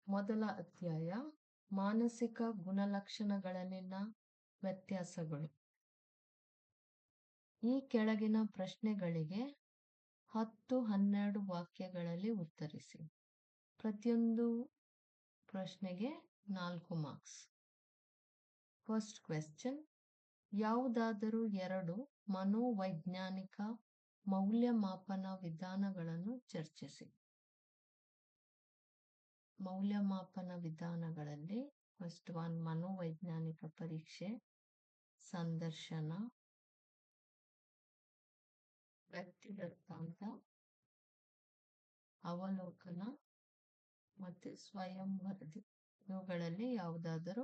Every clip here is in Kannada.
ಮೊದಲ ಅಧ್ಯಾಯ ಮಾನಸಿಕ ಗುಣಲಕ್ಷಣಗಳಲ್ಲಿನ ವ್ಯತ್ಯಾಸಗಳು. ಈ ಕೆಳಗಿನ ಪ್ರಶ್ನೆಗಳಿಗೆ 10-12 ವಾಕ್ಯಗಳಲ್ಲಿ ಉತ್ತರಿಸಿ. ಪ್ರತಿಯೊಂದು ಪ್ರಶ್ನೆಗೆ 4 ಮಾರ್ಕ್ಸ್. ಫಸ್ಟ್ ಕ್ವೆಶ್ಚನ್: ಯಾವುದಾದರೂ 2 ಮನೋವೈಜ್ಞಾನಿಕ ಮೌಲ್ಯಮಾಪನ ವಿಧಾನಗಳನ್ನು ಚರ್ಚಿಸಿ. ಮೌಲ್ಯಮಾಪನ ವಿಧಾನಗಳಲ್ಲಿ ಫಸ್ಟ್ ಒನ್ ಮನೋವೈಜ್ಞಾನಿಕ ಪರೀಕ್ಷೆ, ಸಂದರ್ಶನ, ವ್ಯಕ್ತಿಗತಾಂತ, ಅವಲೋಕನ ಮತ್ತು ಸ್ವಯಂ ವರದಿ. ಇವುಗಳಲ್ಲಿ ಯಾವುದಾದರೂ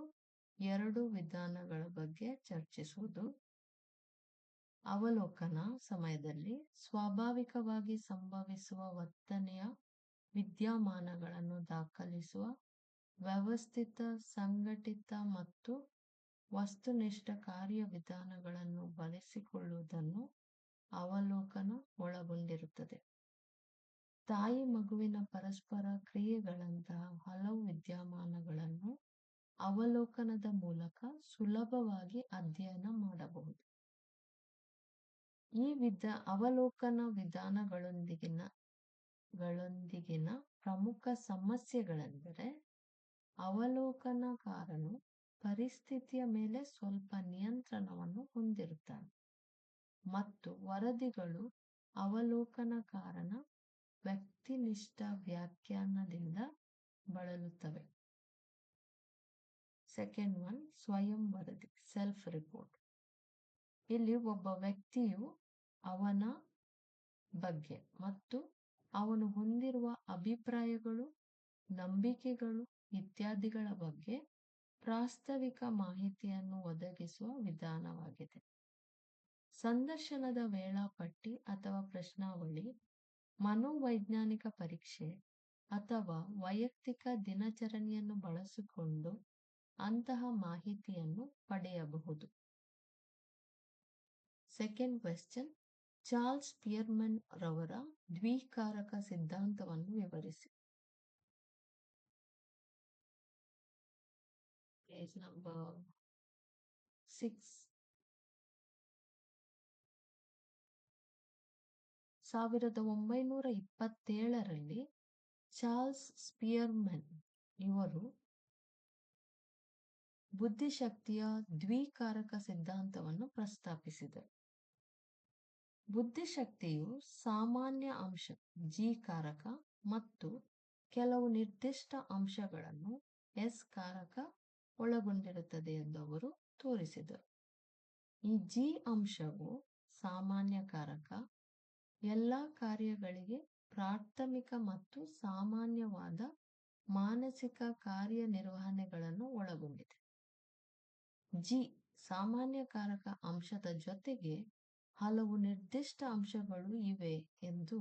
2 ವಿಧಾನಗಳ ಬಗ್ಗೆ ಚರ್ಚಿಸುವುದು. ಅವಲೋಕನ ಸಮಯದಲ್ಲಿ ಸ್ವಾಭಾವಿಕವಾಗಿ ಸಂಭವಿಸುವ ವರ್ತನೆಯ ವಿದ್ಯಮಾನಗಳನ್ನು ದಾಖಲಿಸುವ ವ್ಯವಸ್ಥಿತ, ಸಂಘಟಿತ ಮತ್ತು ವಸ್ತುನಿಷ್ಠ ಕಾರ್ಯವಿಧಾನಗಳನ್ನು ಬಳಸಿಕೊಳ್ಳುವುದನ್ನು ಅವಲೋಕನ ಒಳಗೊಂಡಿರುತ್ತದೆ. ತಾಯಿ ಮಗುವಿನ ಪರಸ್ಪರ ಕ್ರಿಯೆಗಳಂತಹ ಹಲವು ವಿದ್ಯಮಾನಗಳನ್ನು ಅವಲೋಕನದ ಮೂಲಕ ಸುಲಭವಾಗಿ ಅಧ್ಯಯನ ಮಾಡಬಹುದು. ಈ ಅವಲೋಕನ ವಿಧಾನಗಳೊಂದಿಗಿನ ಪ್ರಮುಖ ಸಮಸ್ಯೆಗಳೆಂದರೆ ಅವಲೋಕನಕಾರನು ಪರಿಸ್ಥಿತಿಯ ಮೇಲೆ ಸ್ವಲ್ಪ ನಿಯಂತ್ರಣವನ್ನು ಹೊಂದಿರುತ್ತಾನೆ ಮತ್ತು ವರದಿಗಳು ಅವಲೋಕನಕಾರನ ವ್ಯಕ್ತಿನಿಷ್ಠ ವ್ಯಾಖ್ಯಾನದಿಂದ ಬಳಲುತ್ತವೆ. ಸೆಕೆಂಡ್ ಒನ್ ಸ್ವಯಂ ವರದಿ, ಸೆಲ್ಫ್ ರಿಪೋರ್ಟ್. ಇಲ್ಲಿ ಒಬ್ಬ ವ್ಯಕ್ತಿಯು ಅವನ ಬಗ್ಗೆ ಮತ್ತು ಅವನು ಹೊಂದಿರುವ ಅಭಿಪ್ರಾಯಗಳು, ನಂಬಿಕೆಗಳು ಇತ್ಯಾದಿಗಳ ಬಗ್ಗೆ ಪ್ರಾಸ್ತಾವಿಕ ಮಾಹಿತಿಯನ್ನು ಒದಗಿಸುವ ವಿಧಾನವಾಗಿದೆ. ಸಂದರ್ಶನದ ವೇಳಾಪಟ್ಟಿ ಅಥವಾ ಪ್ರಶ್ನಾವಳಿ, ಮನೋವೈಜ್ಞಾನಿಕ ಪರೀಕ್ಷೆ ಅಥವಾ ವೈಯಕ್ತಿಕ ದಿನಚರಣೆಯನ್ನು ಬಳಸಿಕೊಂಡು ಅಂತಹ ಮಾಹಿತಿಯನ್ನು ಪಡೆಯಬಹುದು. ಸೆಕೆಂಡ್ ಕ್ವೆಶ್ಚನ್: ಚಾರ್ಲ್ಸ್ ಸ್ಪಿಯರ್ಮನ್ ರವರ ದ್ವಿಕಾರಕ ಸಿದ್ಧಾಂತವನ್ನು ವಿವರಿಸಿ. Page number 6. 1927ರಲ್ಲಿ ಚಾರ್ಲ್ಸ್ ಸ್ಪಿಯರ್ಮನ್ ಇವರು ಬುದ್ಧಿಶಕ್ತಿಯ ದ್ವಿಕಾರಕ ಸಿದ್ಧಾಂತವನ್ನು ಪ್ರಸ್ತಾಪಿಸಿದರು. ಬುದ್ಧಿಶಕ್ತಿಯು ಸಾಮಾನ್ಯ ಅಂಶ ಜಿ ಕಾರಕ ಮತ್ತು ಕೆಲವು ನಿರ್ದಿಷ್ಟ ಅಂಶಗಳನ್ನು ಎಸ್ ಕಾರಕ ಒಳಗೊಂಡಿರುತ್ತದೆ ಎಂದು ಅವರು ತೋರಿಸಿದರು. ಈ ಜಿ ಅಂಶವು ಸಾಮಾನ್ಯ ಕಾರಕ ಎಲ್ಲ ಕಾರ್ಯಗಳಿಗೆ ಪ್ರಾಥಮಿಕ ಮತ್ತು ಸಾಮಾನ್ಯವಾದ ಮಾನಸಿಕ ಕಾರ್ಯನಿರ್ವಹಣೆಗಳನ್ನು ಒಳಗೊಂಡಿದೆ. ಜಿ ಸಾಮಾನ್ಯ ಕಾರಕ ಅಂಶದ ಜೊತೆಗೆ ಹಲವು ನಿರ್ದಿಷ್ಟ ಅಂಶಗಳು ಇವೆ ಎಂದು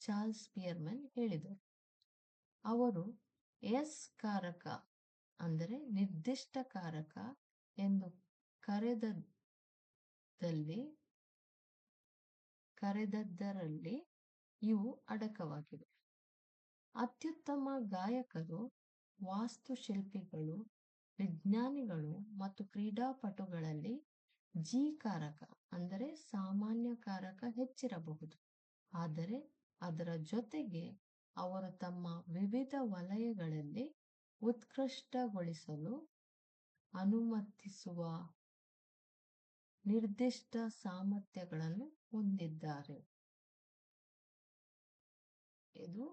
ಚಾರ್ಲ್ಸ್ ಸ್ಪಿಯರ್ಮನ್ ಹೇಳಿದರು. ಅವರು ಎಸ್ ಕಾರಕ ಅಂದರೆ ನಿರ್ದಿಷ್ಟ ಕಾರಕ ಎಂದು ಕರೆದದ್ದರಲ್ಲಿ ಇವು ಅಡಕವಾಗಿವೆ. ಅತ್ಯುತ್ತಮ ಗಾಯಕರು, ವಾಸ್ತುಶಿಲ್ಪಿಗಳು, ವಿಜ್ಞಾನಿಗಳು ಮತ್ತು ಕ್ರೀಡಾಪಟುಗಳಲ್ಲಿ ಜಿ ಕಾರಕ ಅಂದರೆ ಸಾಮಾನ್ಯ ಕಾರಕ ಹೆಚ್ಚಿರಬಹುದು, ಆದರೆ ಅದರ ಜೊತೆಗೆ ಅವರು ತಮ್ಮ ವಿವಿಧ ವಲಯಗಳಲ್ಲಿ ಉತ್ಕೃಷ್ಟಗೊಳಿಸಲು ಅನುಮತಿಸುವ ನಿರ್ದಿಷ್ಟ ಸಾಮರ್ಥ್ಯಗಳನ್ನು ಹೊಂದಿದ್ದಾರೆ. ಇದು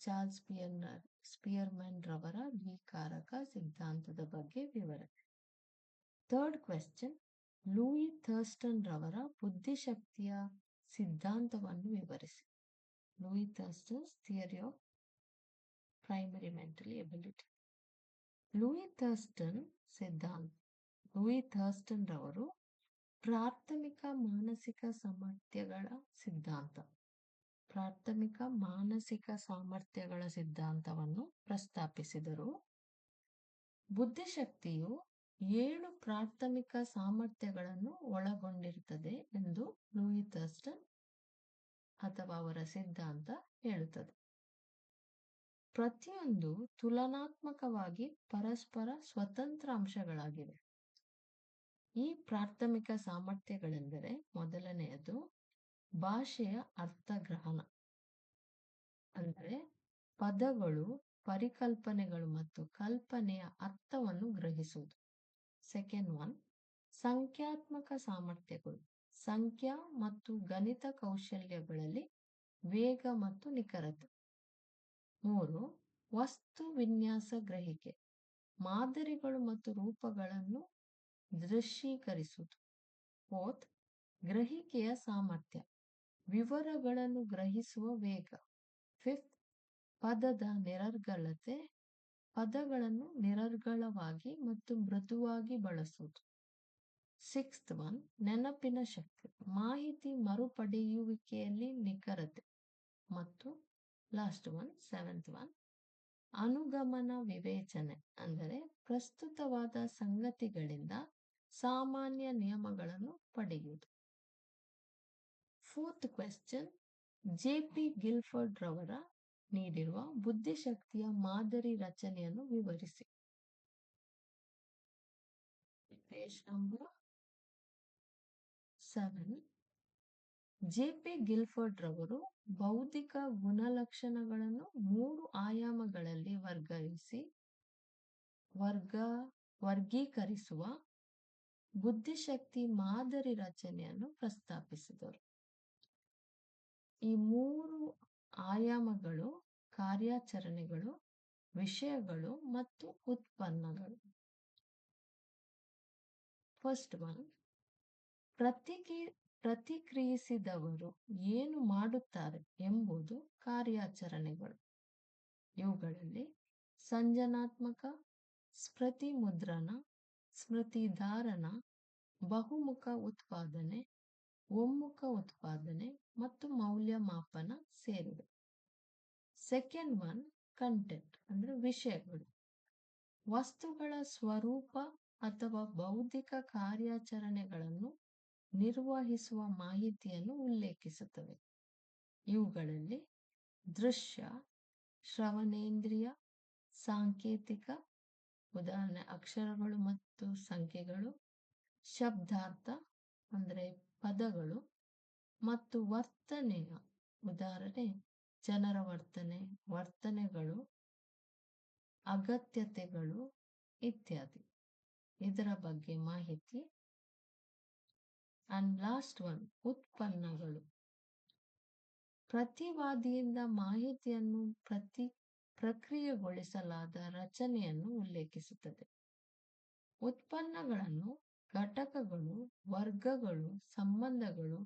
ಚಾರ್ಲ್ಸ್ ಸ್ಪಿಯರ್ಮನ್ ರವರ ದ್ವಿಕಾರಕ ಸಿದ್ಧಾಂತದ ಬಗ್ಗೆ ವಿವರಣೆ. ಥರ್ಡ್ ಕ್ವೆಶ್ಚನ್: ಲೂಯಿ ಥರ್ಸ್ಟನ್ ರವರ ಬುದ್ಧಿಶಕ್ತಿಯ ಸಿದ್ಧಾಂತವನ್ನು ವಿವರಿಸಿ. Louis Thurstone's theory of primary mental ability. Louis Thurstone ರವರು ಪ್ರಾಥಮಿಕ ಮಾನಸಿಕ ಸಾಮರ್ಥ್ಯಗಳ ಸಿದ್ಧಾಂತವನ್ನು ಪ್ರಸ್ತಾಪಿಸಿದರು. ಬುದ್ಧಿಶಕ್ತಿಯು 7 ಪ್ರಾಥಮಿಕ ಸಾಮರ್ಥ್ಯಗಳನ್ನು ಒಳಗೊಂಡಿರುತ್ತದೆ ಎಂದು ಲೂಯಿ ಥರ್ಸ್ಟನ್ ಅಥವಾ ಅವರ ಸಿದ್ಧಾಂತ ಹೇಳುತ್ತದೆ. ಪ್ರತಿಯೊಂದು ತುಲನಾತ್ಮಕವಾಗಿ ಪರಸ್ಪರ ಸ್ವತಂತ್ರ ಅಂಶಗಳಾಗಿವೆ. ಈ ಪ್ರಾಥಮಿಕ ಸಾಮರ್ಥ್ಯಗಳೆಂದರೆ ಮೊದಲನೆಯದು ಭಾಷೆಯ ಅರ್ಥಗ್ರಹಣ, ಅಂದರೆ ಪದಗಳು, ಪರಿಕಲ್ಪನೆಗಳು ಮತ್ತು ಕಲ್ಪನೆಯ ಅರ್ಥವನ್ನು ಗ್ರಹಿಸುವುದು. ಸೆಕೆಂಡ್ ಒನ್, ಸಂಖ್ಯಾತ್ಮಕ ಸಾಮರ್ಥ್ಯಗಳು, ಸಂಖ್ಯಾ ಮತ್ತು ಗಣಿತ ಕೌಶಲ್ಯಗಳಲ್ಲಿ ವೇಗ ಮತ್ತು ನಿಖರತೆ. 3, ವಸ್ತು ವಿನ್ಯಾಸ ಗ್ರಹಿಕೆ, ಮಾದರಿಗಳು ಮತ್ತು ರೂಪಗಳನ್ನು ದೃಶ್ಯೀಕರಿಸುವುದು. 4, ಗ್ರಹಿಕೆಯ ಸಾಮರ್ಥ್ಯ, ವಿವರಗಳನ್ನು ಗ್ರಹಿಸುವ ವೇಗ. 5, ಪದದ ನಿರರ್ಗಳತೆ, ಪದಗಳನ್ನು ನಿರರ್ಗಳವಾಗಿ ಮತ್ತು ಮೃದುವಾಗಿ ಬಳಸುವುದು. 6th ಒನ್, ನೆನಪಿನ ಶಕ್ತಿ, ಮಾಹಿತಿ ಮರುಪಡೆಯುವಿಕೆಯಲ್ಲಿ ನಿಖರತೆ. ಮತ್ತು ಲಾಸ್ಟ್ ಒನ್, 7th ಒನ್, ಅನುಗಮನ ವಿವೇಚನೆ, ಅಂದರೆ ಪ್ರಸ್ತುತವಾದ ಸಂಗತಿಗಳಿಂದ ಸಾಮಾನ್ಯ ನಿಯಮಗಳನ್ನು ಪಡೆಯುವುದು. 4th question, JP. ಗಿಲ್ಫರ್ಡ್ ರವರ ನೀಡಿರುವ ಬುದ್ಧಿಶಕ್ತಿಯ ಮಾದರಿ ರಚನೆಯನ್ನು ವಿವರಿಸಿ. Page number 7. ಜೆ.ಪಿ. ಗಿಲ್ಫರ್ಡ್ ರವರು ಬೌದ್ಧಿಕ ಗುಣಲಕ್ಷಣಗಳನ್ನು 3 ಆಯಾಮಗಳಲ್ಲಿ ವರ್ಗೀಕರಿಸುವ ಬುದ್ಧಿಶಕ್ತಿ ಮಾದರಿ ರಚನೆಯನ್ನು ಪ್ರಸ್ತಾಪಿಸಿದರು. ಈ 3 ಆಯಾಮಗಳು ಕಾರ್ಯಾಚರಣೆಗಳು, ವಿಷಯಗಳು ಮತ್ತು ಉತ್ಪನ್ನಗಳು. ಫಸ್ಟ್ ಒನ್, ಪ್ರತಿಕ್ರಿಯಿಸಿದವರು ಏನು ಮಾಡುತ್ತಾರೆ ಎಂಬುದು ಕಾರ್ಯಾಚರಣೆಗಳು. ಇವುಗಳಲ್ಲಿ ಸಂಜನಾತ್ಮಕ, ಸ್ಮೃತಿ ಮುದ್ರಣ, ಸ್ಮೃತಿ ಧಾರಣ, ಬಹುಮುಖ ಉತ್ಪಾದನೆ, ಒಮ್ಮುಖ ಉತ್ಪಾದನೆ ಮತ್ತು ಮೌಲ್ಯಮಾಪನ ಸೇರಿವೆ. ಸೆಕೆಂಡ್ ಒನ್, ಕಂಟೆಂಟ್, ಅಂದರೆ ವಿಷಯಗಳು, ವಸ್ತುಗಳ ಸ್ವರೂಪ ಅಥವಾ ಬೌದ್ಧಿಕ ಕಾರ್ಯಾಚರಣೆಗಳನ್ನು ನಿರ್ವಹಿಸುವ ಮಾಹಿತಿಯನ್ನು ಉಲ್ಲೇಖಿಸುತ್ತವೆ. ಇವುಗಳಲ್ಲಿ ದೃಶ್ಯ, ಶ್ರವಣೇಂದ್ರಿಯ, ಸಾಂಕೇತಿಕ, ಉದಾಹರಣೆ ಅಕ್ಷರಗಳು ಮತ್ತು ಸಂಖ್ಯೆಗಳು, ಶಬ್ದಾರ್ಥ, ಅಂದರೆ ಪದಗಳು, ಮತ್ತು ವರ್ತನೆಯ, ಉದಾಹರಣೆ ಜನರ ವರ್ತನೆಗಳು, ಅಗತ್ಯತೆಗಳು ಇತ್ಯಾದಿ, ಇದರ ಬಗ್ಗೆ ಮಾಹಿತಿ. ಅಂಡ್ ಲಾಸ್ಟ್ ಒನ್, ಉತ್ಪನ್ನಗಳು, ಪ್ರತಿವಾದಿಯಿಂದ ಮಾಹಿತಿಯನ್ನು ಪ್ರಕ್ರಿಯೆಗೊಳಿಸಲಾದ ರಚನೆಯನ್ನು ಉಲ್ಲೇಖಿಸುತ್ತದೆ. ಉತ್ಪನ್ನಗಳನ್ನು ಘಟಕಗಳು, ವರ್ಗಗಳು, ಸಂಬಂಧಗಳು,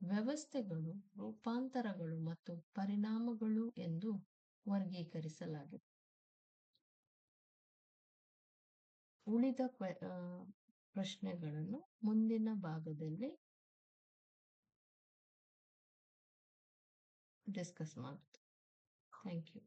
ವ್ಯವಸ್ಥೆಗಳು, ರೂಪಾಂತರಗಳು ಮತ್ತು ಪರಿಣಾಮಗಳು ಎಂದು ವರ್ಗೀಕರಿಸಲಾಗಿದೆ. ಉಳಿದ ಪ್ರಶ್ನೆಗಳನ್ನು ಮುಂದಿನ ಭಾಗದಲ್ಲಿ ಡಿಸ್ಕಸ್ ಮಾಡುತ್ತೆ. Thank you.